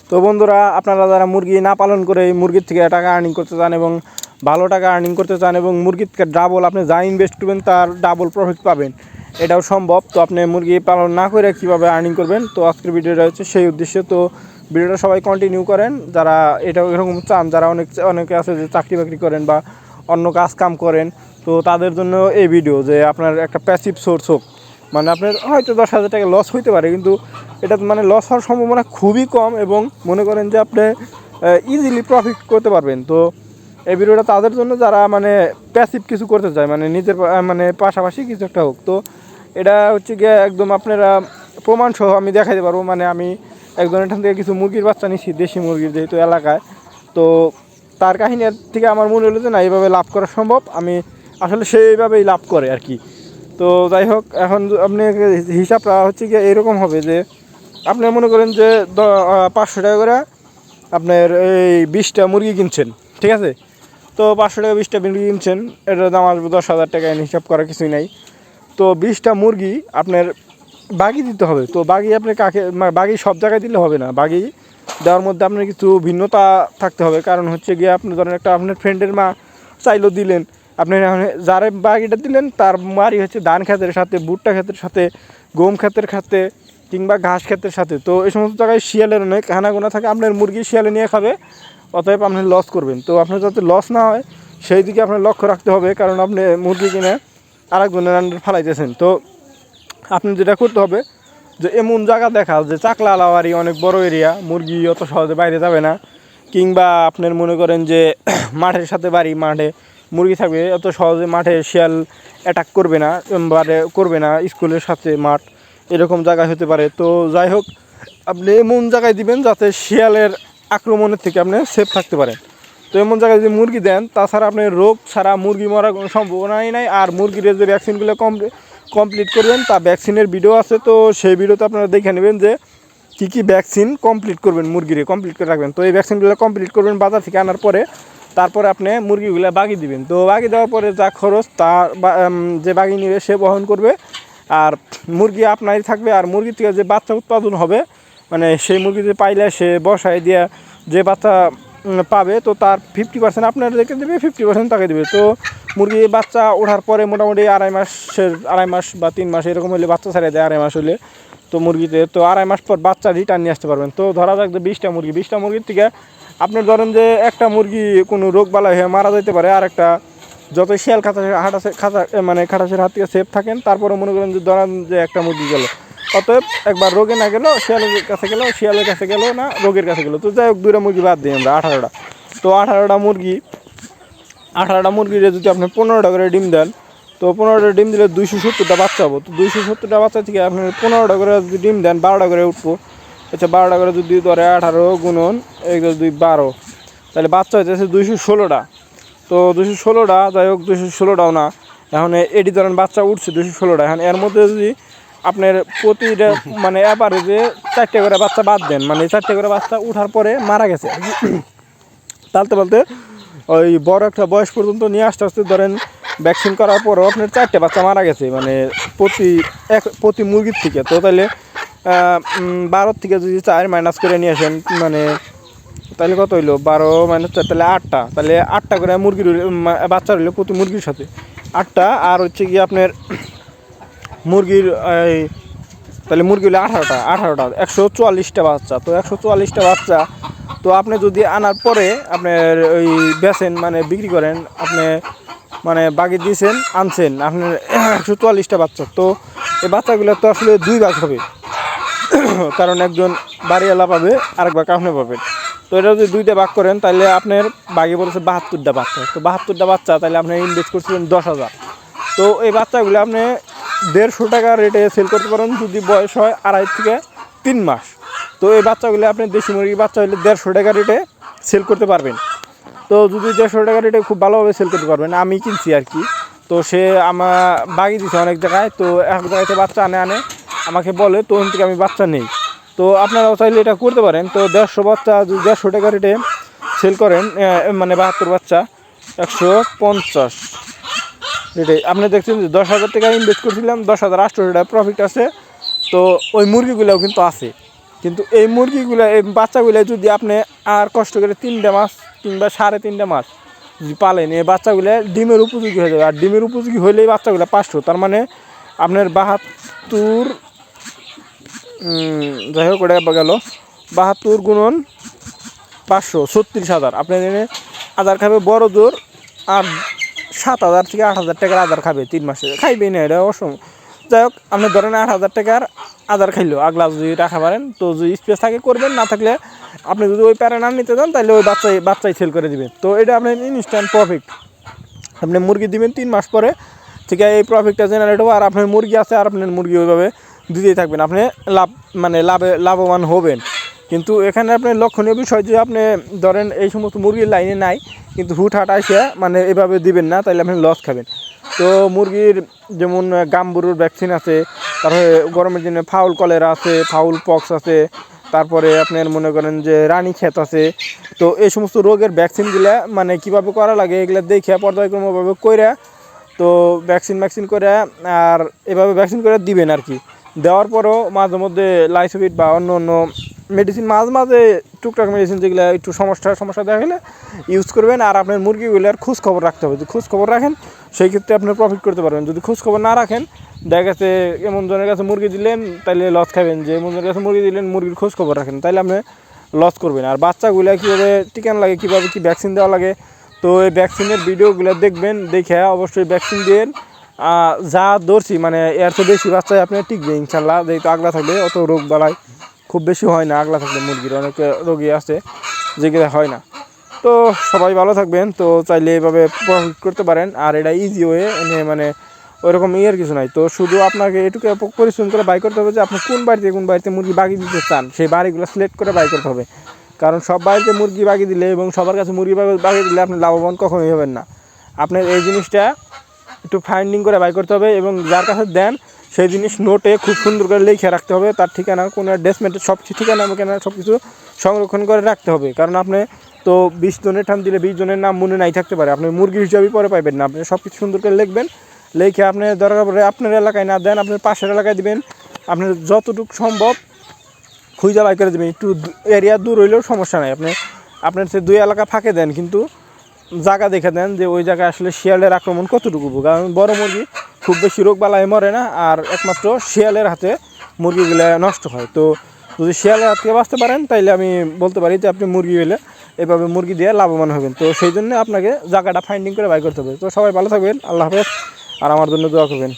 তো বন্ধুরা, আপনারা যারা মুরগি না পালন করে মুরগির থেকে টাকা আর্নিং করতে চান এবং ভালো টাকা আর্নিং করতে চান এবং মুরগির থেকে ডাবল আপনি যা ইনভেস্ট করবেন তার ডাবল প্রফিট পাবেন, এটাও সম্ভব। তো আপনি মুরগি পালন না করে কীভাবে আর্নিং করবেন, তো আজকের ভিডিওটা হচ্ছে সেই উদ্দেশ্যে। তো ভিডিওটা সবাই কন্টিনিউ করেন যারা এটাও এরকম চান, যারা অনেকে আছে যে চাকরি বাকরি করেন বা অন্য কাজ কাম করেন, তো তাদের জন্য এই ভিডিও যে আপনার একটা প্যাসিভ সোর্স হোক। মানে আপনার হয়তো 10,000 টাকা লস হইতে পারে, কিন্তু এটা মানে লস হওয়ার সম্ভাবনা খুবই কম এবং মনে করেন যে আপনি ইজিলি প্রফিট করতে পারবেন। তো এই ভিডিওটা তাদের জন্য যারা মানে প্যাসিভ কিছু করতে চায়, মানে নিজের মানে পাশাপাশি কিছু একটা হোক। তো এটা হচ্ছে গিয়ে একদম আপনারা প্রমাণ সহ আমি দেখাতে পারবো। মানে আমি একজনের এখান থেকে কিছু মুরগির বাচ্চা নিচ্ছি, দেশি মুরগির, যেহেতু এলাকায়। তো তার কাহিনীর থেকে আমার মনে হলো যে না, এইভাবে লাভ করা সম্ভব। আমি আসলে সেইভাবেই লাভ করে আর কি। তো যাই হোক, এখন আপনি হিসাবটা হচ্ছে গিয়ে এরকম হবে যে আপনি মনে করেন যে 500 টাকা করে আপনার এই 20টা মুরগি কিনছেন, ঠিক আছে? তো 500 টাকা 20টা মুরগি কিনছেন, এটার দাম আসবে 10,000 টাকা, হিসাব করার কিছুই নাই। তো 20টা মুরগি আপনার বাগি দিতে হবে। তো বাগি আপনি কাকে, বাগি সব জায়গায় দিলে হবে না। বাগি দেওয়ার মধ্যে আপনার কিছু ভিন্নতা থাকতে হবে। কারণ হচ্ছে গিয়ে আপনি ধরেন একটা আপনার ফ্রেন্ডের মা চাইলেও দিলেন, আপনি যারে বাগিটা দিলেন তার বাড়ি হচ্ছে ধান ক্ষেতের সাথে, ভুট্টা ক্ষেতের সাথে, গম ক্ষেতের সাথে, কিংবা ঘাস ক্ষেতের সাথে। তো এই সমস্ত জায়গায় শিয়ালের অনেক হানাগোনা থাকে, আপনার মুরগি শিয়ালে নিয়ে খাবে, অতএব আপনি লস করবেন। তো আপনার যাতে লস না হয় সেই দিকে আপনার লক্ষ্য রাখতে হবে, কারণ আপনি মুরগি কিনে আরেকজনের আন্ডার ফালাইতেছেন। তো আপনি যেটা করতে হবে যে এমন জায়গা দেখা যে চাকলা আলাওয়ারি অনেক বড় এরিয়া, মুরগি অত সহজে বাইরে যাবে না, কিংবা আপনার মনে করেন যে মাঠের সাথে বাড়ি, মাঠে মুরগি থাকবে, অত সহজে মাঠে শিয়াল অ্যাটাক করবে না, করবে না, স্কুলের সাথে মাঠ এরকম জায়গায় হতে পারে। তো যাই হোক, আপনি এমন জায়গায় দিবেন যাতে শিয়ালের আক্রমণের থেকে আপনি সেফ থাকতে পারেন। তো এমন জায়গায় যদি মুরগি দেন, তাছাড়া আপনি রোগ ছাড়া মুরগি মরার কোনো সম্ভাবনাই নাই। আর মুরগির যে ভ্যাকসিনগুলো কমপ্লিট করবেন, তা ভ্যাকসিনের ভিডিও আছে, তো সেই ভিডিওতে আপনারা দেখে নেবেন যে কী কী ভ্যাকসিন কমপ্লিট করবেন, মুরগিরে কমপ্লিট করে রাখবেন। তো এই ভ্যাকসিনগুলো কমপ্লিট করবেন বাজার থেকে আনার পরে, তারপরে আপনি মুরগিগুলো বাগি দিবেন। তো বাগি দেওয়ার পরে যা খরচ তার যে বাগি নেবে সে বহন করবে, আর মুরগি আপনারই থাকবে। আর মুরগির থেকে যে বাচ্চা উৎপাদন হবে, মানে সেই মুরগি যে পাইলে সে বসায় দিয়ে যে বাচ্চা পাবে, তো তার 50% আপনাদেরকে দেবে, 50% তাকে দেবে। তো মুরগি বাচ্চা ওঠার পরে মোটামুটি আড়াই মাস বা 3 মাস এরকম হলে বাচ্চা ছাড়িয়ে দেয়, আড়াই মাস হলে। তো মুরগিতে তো আড়াই মাস পর বাচ্চা রিটার্ন নিয়ে আসতে পারবেন। তো ধরা যাক যে 20টা মুরগির থেকে আপনার ধরেন যে একটা মুরগি কোনো রোগ বালাই হয়ে মারা যেতে পারে, আর একটা যত শিয়াল খাটাসের হাত থেকে সেফ থাকেন, তারপরে মনে করেন যে ধরেন যে একটা মুরগি গেল, অতএব একবার রোগে না গেল, শিয়ালের কাছে গেল না, রোগের কাছে গেল। তো যাই হোক, 2টা মুরগি বাদ দিই আমরা, 18টা। তো 18টা মুরগিরে যদি আপনি 15টা করে ডিম দেন, তো 15টা ডিম দিলে 270টা বাচ্চা হবো। তো 270টা বাচ্চা থেকে আপনি 15টা করে যদি ডিম দেন, 12টা করে উঠবো। আচ্ছা, 12টা করে যদি ধরে 18 গুণন 1 2 12, তাহলে বাচ্চা হইতেছে 216টা। তো 216টা, যাই হোক 216টাও না, এখন এটি ধরেন বাচ্চা উঠছে 216টা। এখন এর মধ্যে যদি আপনার প্রতিটা মানে অ্যাভারেজে 4টে করে বাচ্চা বাদ দেন, মানে 4টে করে বাচ্চা উঠার পরে মারা গেছে, বলতে ওই বড় একটা বয়স পর্যন্ত নিয়ে আস্তে আস্তে ধরেন ভ্যাকসিন করার পরও আপনার 4টে বাচ্চা মারা গেছে, মানে প্রতি মুরগির থেকে। তো তাহলে 12 থেকে যদি 4 মাইনাস করে নিয়ে আসেন, মানে তাহলে কত হইলো, 12 - 4, তাহলে 8টা। তাহলে 8টা করে মুরগির বাচ্চা রইলো প্রতি মুরগির সাথে 8টা। আর হচ্ছে কি আপনার মুরগির তাহলে মুরগি হলো 18টা 144টা বাচ্চা। তো 144টা বাচ্চা, তো আপনি যদি আনার পরে আপনার ওই বেচেন, মানে বিক্রি করেন, আপনি মানে বাকি দিয়েছেন, আনছেন আপনার 144টা বাচ্চা। তো এই বাচ্চাগুলো তো আসলে 2 ভাগ হবে, কারণ একজন বাড়িওয়ালা পাবে, আরেক ভাগ আপনি পাবেন। তো এটা যদি 2টা ভাগ করেন, তাহলে আপনার বাকি বলেছে 72টা বাচ্চা। তো 72টা বাচ্চা, তাহলে আপনি ইনভেস্ট করছিলেন 10,000। তো এই বাচ্চাগুলো আপনি 150 টাকা রেটে সেল করতে পারেন যদি বয়স হয় 2.5 থেকে 3 মাস। তো এই বাচ্চাগুলো আপনি দেশি মুরগির বাচ্চা হলে 150 টাকা রেটে সেল করতে পারবেন। তো যদি 150 টাকা রেটে খুব ভালোভাবে সেল করতে পারবেন, আমি কিনছি আর কি। তো সে আমার বাগিয়ে দিচ্ছে অনেক জায়গায়, তো এক জায়গাতে বাচ্চা আনে আমাকে বলে, তো ওখান থেকে আমি বাচ্চা নেই। তো আপনারাও চাইলে এটা করতে পারেন। তো 150 বাচ্চা যদি 150 টাকা রেটে সেল করেন, মানে 72 বাচ্চা 150 রেটে, আপনি দেখছেন যে 10,000 টাকা ইনভেস্ট করছিলাম, 10,800 টাকা প্রফিট আছে। তো ওই মুরগিগুলোও কিন্তু আছে। কিন্তু এই মুরগিগুলো এই বাচ্চাগুলো যদি আপনি আর কষ্ট করে 3টে মাস কিংবা 3.5 মাস যদি পালেন, এই বাচ্চাগুলো ডিমের উপযোগী হয়ে যাবে। আর ডিমের উপযোগী হলেই বাচ্চাগুলো 500, তার মানে আপনার 72, যাই হোক ওটা গেল 72 গুণন 500, 36,000। আপনার এনে আদার খাবে বড় জোর আর 7,000 থেকে 8,000 টাকার আদার খাবে 3 মাসে, খাইবেই না, এটা অসম্ভব। যাই হোক আপনি ধরেন 8,000 টাকার আদার খাইলো, আগলা যদি টাকা পারেন তো যদি স্পেস থাকে করবেন, না থাকলে আপনি যদি ওই প্যারা না নিতে চান তাহলে ওই বাচ্চাই সেল করে দিবেন। তো এটা আপনার ইনস্ট্যান্ট প্রফিট। আপনি মুরগি দিবেন 3 মাস পরে থেকে এই প্রফিটটা জেনারেট হবে। আর আপনার মুরগি আছে আর আপনার মুরগি ওইভাবে দিতেই থাকবেন, আপনি লাভবান হবেন। কিন্তু এখানে আপনার লক্ষণীয় বিষয় যে আপনি ধরেন এই সমস্ত মুরগির লাইনে নাই, কিন্তু হুটহাট আসে মানে এভাবে দিবেন না, তাহলে আপনি লস খাবেন। তো মুরগির যেমন গাম্বুরুর ভ্যাকসিন আছে, তারপরে গরমের দিনে ফাউল কলেরা আছে, ফাউল পক্স আছে, তারপরে আপনার মনে করেন যে রানী ক্ষেত আছে। তো এই সমস্ত রোগের ভ্যাকসিনগুলো মানে কীভাবে করা লাগে এগুলো দেখে পর্যায়ক্রমভাবে কইরা তো ভ্যাকসিন করে আর এভাবে ভ্যাকসিন করে দিবেন আর কি। দেওয়ার পরও মাঝে মধ্যে লাইসোভিট বা অন্য মেডিসিন মাঝে টুকটাক মেডিসিন যেগুলো একটু সমস্যা দেখা গেলে ইউজ করবেন। আর আপনার মুরগিগুলোর খোঁজ খবর রাখতে হবে, যদি খোঁজ খবর রাখেন সেই ক্ষেত্রে আপনার প্রফিট করতে পারবেন। যদি খোঁজ খবর না রাখেন, দেখা গেছে এমন জনের কাছে মুরগি দিলেন তাইলে লস খাবেন, যে এমন জনের কাছে মুরগি দিলেন মুরগির খোঁজ খবর রাখেন তাইলে আপনি লস করবেন। আর বাচ্চাগুলো কীভাবে টিকান লাগে, কীভাবে কী ভ্যাকসিন দেওয়া লাগে, তো এই ভ্যাকসিনের ভিডিওগুলো দেখবেন, দেখে অবশ্যই ভ্যাকসিন দিন। যা ধরছি মানে এর তো বেশি বাচ্চায় আপনার টিকবে ইনশাল্লাহ, যেহেতু আগলা থাকলে অত রোগ বালাই খুব বেশি হয় না। আগলা থাকলে মুরগির অনেক রোগী আছে যেগুলো হয় না। তো সবাই ভালো থাকবেন। তো চাইলে এভাবে প্রফিট করতে পারেন। আর এটা ইজি ওয়ে, মানে ওইরকম ইয়ের কিছু নাই। তো শুধু আপনাকে এটুকু পরিশ্রম করে বাই করতে হবে যে আপনি কোন বাড়িতে মুরগি বাগি দিতে চান, সেই বাড়িগুলো সিলেক্ট করে বাই করতে হবে। কারণ সব বাড়িতে মুরগি বাগি দিলে এবং সবার কাছে মুরগি বাগি দিলে আপনি লাভবান কখনোই হবেন না। আপনার এই জিনিসটা একটু ফাইন্ডিং করে বাই করতে হবে এবং যার কাছে দেন সেই জিনিস নোটে খুব সুন্দর করে লিখে রাখতে হবে, তার ঠিকানা, কোনো অ্যাড্রেসমেন্টে সব ঠিকানা সব কিছু সংরক্ষণ করে রাখতে হবে। কারণ আপনি তো 20 জনের ঠাম দিলে 20 জনের নাম মনে নাই থাকতে পারে, আপনি মুরগি হিসাবেই পরে পাইবেন না। আপনি সব কিছু সুন্দর করে লিখবেন, লিখে আপনি দরকার পড়ে আপনার এলাকায় না দেন, আপনার পাশের এলাকায় দিবেন। আপনার যতটুকু সম্ভব খুঁজে বাই করে দেবেন। একটু এরিয়া দূর হইলেও সমস্যা নাই, আপনার সে 2 এলাকা ফাঁকে দেন, কিন্তু জায়গা দেখে দেন যে ওই জায়গায় আসলে শিয়ালের আক্রমণ কতটুকু। কারণ বড় মুরগি খুব বেশি রোগ বালাই মরে না, আর একমাত্র শিয়ালের হাতে মুরগিগুলো নষ্ট হয়। তো যদি শিয়ালের হাত থেকে বাঁচতে পারেন তাইলে আমি বলতে পারি যে আপনি মুরগি হলে এভাবে মুরগি দিয়ে লাভবান হবেন। তো সেই জন্য আপনাকে জায়গাটা ফাইন্ডিং করে বাই করতে হবে। তো সবাই ভালো থাকবেন, আল্লাহ হাফেজ, আর আমার জন্য দোয়া করবেন।